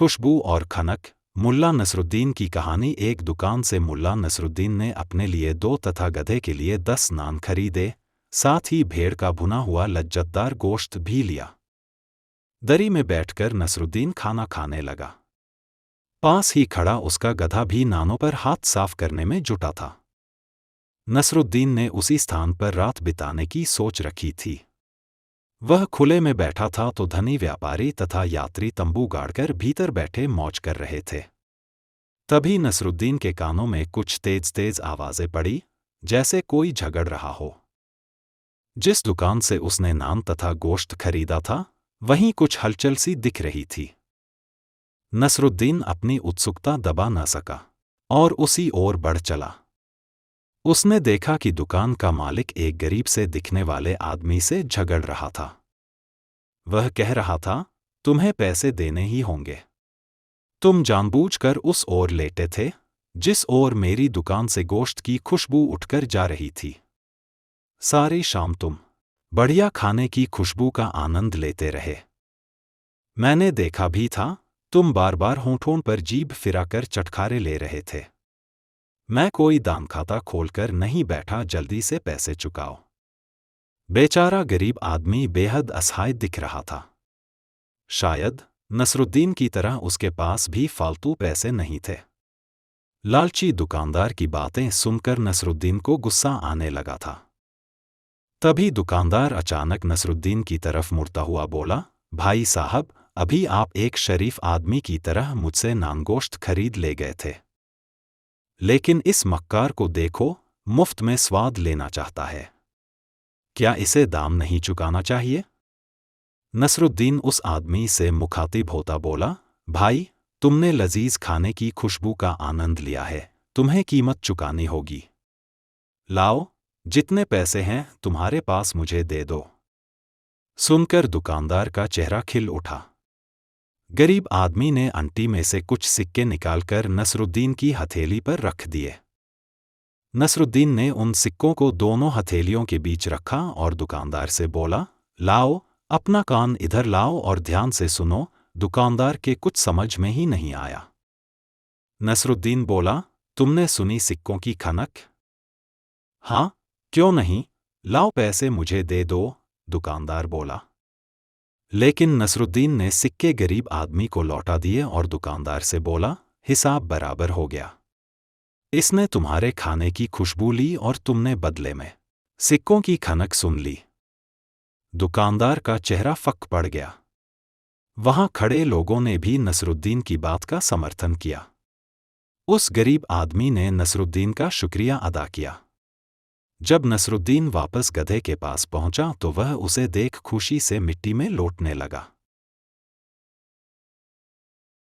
खुशबू और खनक। मुल्ला नसरुद्दीन की कहानी। एक दुकान से मुल्ला नसरुद्दीन ने अपने लिए 2 तथा गधे के लिए 10 नान खरीदे, साथ ही भेड़ का भुना हुआ लज्जतदार गोश्त भी लिया। दरी में बैठकर नसरुद्दीन खाना खाने लगा। पास ही खड़ा उसका गधा भी नानों पर हाथ साफ करने में जुटा था। नसरुद्दीन ने उसी स्थान पर रात बिताने की सोच रखी थी। वह खुले में बैठा था तो धनी व्यापारी तथा यात्री तंबू गाड़कर भीतर बैठे मौज कर रहे थे। तभी नसरुद्दीन के कानों में कुछ तेज तेज आवाजें पड़ी, जैसे कोई झगड़ रहा हो। जिस दुकान से उसने नान तथा गोश्त खरीदा था, वहीं कुछ हलचल सी दिख रही थी। नसरुद्दीन अपनी उत्सुकता दबा न सका और उसी ओर बढ़ चला। उसने देखा कि दुकान का मालिक एक गरीब से दिखने वाले आदमी से झगड़ रहा था। वह कह रहा था, तुम्हें पैसे देने ही होंगे। तुम जानबूझकर उस ओर लेटे थे, जिस ओर मेरी दुकान से गोश्त की खुशबू उठकर जा रही थी। सारी शाम तुम बढ़िया खाने की खुशबू का आनंद लेते रहे। मैंने देखा भी था, तुम बार बार होंठों पर जीभ फिराकर चटखारे ले रहे थे। मैं कोई दान खाता खोलकर नहीं बैठा, जल्दी से पैसे चुकाओ। बेचारा गरीब आदमी बेहद असहाय दिख रहा था। शायद नसरुद्दीन की तरह उसके पास भी फालतू पैसे नहीं थे। लालची दुकानदार की बातें सुनकर नसरुद्दीन को गुस्सा आने लगा था। तभी दुकानदार अचानक नसरुद्दीन की तरफ मुड़ता हुआ बोला, भाई साहब, अभी आप एक शरीफ आदमी की तरह मुझसे नानगोश्त खरीद ले गए थे, लेकिन इस मक्कार को देखो, मुफ्त में स्वाद लेना चाहता है। क्या इसे दाम नहीं चुकाना चाहिए? नसरुद्दीन उस आदमी से मुखातिब होता बोला, भाई, तुमने लजीज खाने की खुशबू का आनंद लिया है, तुम्हें कीमत चुकानी होगी। लाओ, जितने पैसे हैं तुम्हारे पास मुझे दे दो। सुनकर दुकानदार का चेहरा खिल उठा। गरीब आदमी ने अंटी में से कुछ सिक्के निकालकर नसरुद्दीन की हथेली पर रख दिए। नसरुद्दीन ने उन सिक्कों को दोनों हथेलियों के बीच रखा और दुकानदार से बोला, लाओ, अपना कान इधर लाओ और ध्यान से सुनो। दुकानदार के कुछ समझ में ही नहीं आया। नसरुद्दीन बोला, तुमने सुनी सिक्कों की खनक? हाँ, क्यों नहीं, लाओ पैसे मुझे दे दो, दुकानदार बोला। लेकिन नसरुद्दीन ने सिक्के गरीब आदमी को लौटा दिए और दुकानदार से बोला, हिसाब बराबर हो गया। इसने तुम्हारे खाने की खुशबू ली और तुमने बदले में सिक्कों की खनक सुन ली। दुकानदार का चेहरा फक पड़ गया। वहां खड़े लोगों ने भी नसरुद्दीन की बात का समर्थन किया। उस गरीब आदमी ने नसरुद्दीन का शुक्रिया अदा किया। जब नसरुद्दीन वापस गधे के पास पहुंचा तो वह उसे देख खुशी से मिट्टी में लौटने लगा।